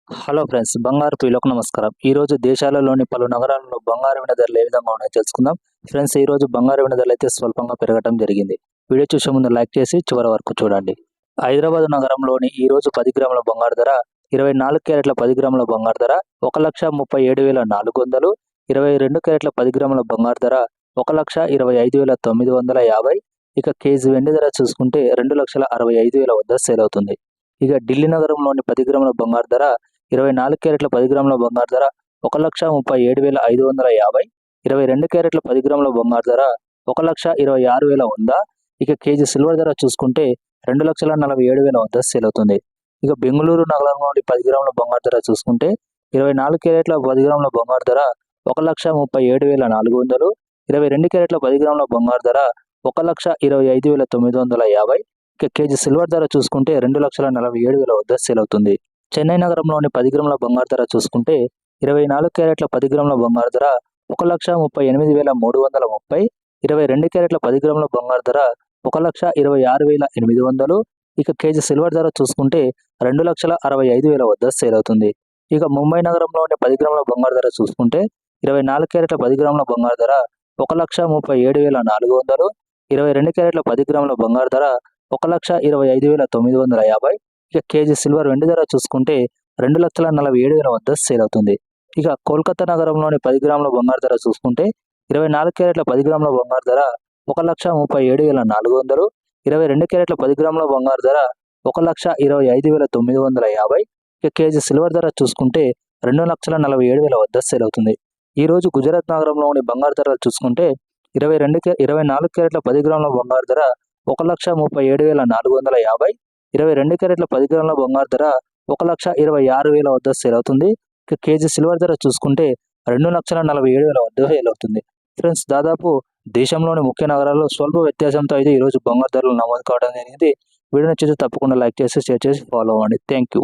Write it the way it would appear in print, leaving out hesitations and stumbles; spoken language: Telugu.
హలో ఫ్రెండ్స్, బంగారు ప్రియులకు నమస్కారం. ఈరోజు దేశాలలోని పలు నగరాల్లో బంగారు వెండి ధరలు ఏ విధంగా ఉన్నాయో తెలుసుకుందాం. ఫ్రెండ్స్, ఈరోజు బంగారు వెండి ధరలు అయితే స్వల్పంగా పెరగడం జరిగింది. వీడియో చూసే ముందు లైక్ చేసి చివరి వరకు చూడండి. హైదరాబాద్ నగరంలోని ఈరోజు 10 గ్రాముల బంగారు ధర 24 క్యారెట్ల 10 గ్రాముల బంగారు ధర 1,37,400, 22 క్యారెట్ల 10 గ్రాముల బంగారు ధర 1,25,950. ఇక కేజీ వెండి ధర చూసుకుంటే 2,65,000 వద్ద సేల్ అవుతుంది. ఇక ఢిల్లీ నగరంలోని 10 గ్రాముల బంగారు ధర 24 క్యారెట్ల 10 గ్రాముల బంగారు ధర 1,37,550, 22 క్యారెట్ల 10 గ్రాముల బంగారు ధర 1,26,100. ఇక కేజీ సిల్వర్ ధర చూసుకుంటే 2,47,000 వద్ద సేల్ అవుతుంది. ఇక బెంగళూరు నగరంలోని 10 గ్రాముల బంగారు ధర చూసుకుంటే 24 క్యారెట్ల 10 గ్రాముల బంగారు ధర 1,37,400, 22 క్యారెట్ల 10 గ్రాముల బంగారు ధర 1,25,950. ఇక కేజీ సిల్వర్ ధర చూసుకుంటే 2,47,000 వద్ద సేల్ అవుతుంది. చెన్నై నగరంలోని 10 గ్రాముల బంగారు ధర చూసుకుంటే 24 క్యారెట్ల 10 గ్రాముల బంగారు ధర 1,38,330, 22 క్యారెట్ల 10 గ్రాముల బంగారు ధర 1,26,800. ఇక కేజీ సిల్వర్ ధర చూసుకుంటే 2,65,000 వద్ద సేల్ అవుతుంది. ఇక ముంబై నగరంలోని 10 గ్రాముల బంగారు ధర చూసుకుంటే 24 క్యారెట్ల 10 గ్రాముల బంగారు ధర 1,37,400, 22 క్యారెట్ల 10 గ్రాముల బంగారు ధర 1,25,950. ఇక కేజీ సిల్వర్ వెండి ధర చూసుకుంటే 2,47,000 వద్ద సేల్ అవుతుంది. ఇక కోల్కతా నగరంలోని 10 గ్రాముల బంగారు ధర చూసుకుంటే 24 క్యారెట్ల 10 గ్రాముల బంగారు ధర 1,37,400, 22 క్యారెట్ల 10 గ్రాముల బంగారు ధర 1,25,950. ఇక కేజీ సిల్వర్ ధర చూసుకుంటే 2,47,000 వద్ద సేల్ అవుతుంది. ఈరోజు గుజరాత్ నగరంలోని బంగారు ధరలు చూసుకుంటే 24 క్యారెట్ల 10 గ్రాముల బంగారు ధర 1,37,450, 22 క్యారెట్ల 10 గ్రాముల బంగారు ధర 1,26,000 వద్ద సేల్ అవుతుంది. ఇక కేజీ సిల్వర్ ధర చూసుకుంటే 2,47,000 వద్ద సేల్ అవుతుంది. ఫ్రెండ్స్, దాదాపు దేశంలోని ముఖ్య నగరాల్లో స్వల్ప వ్యత్యాసంతో అయితే ఈరోజు బంగారు ధరలు నమోదు కావడం జరిగింది. వీడియో నచ్చితే తప్పకుండా లైక్ చేసి షేర్ చేసి ఫాలో అవ్వండి. Thank you.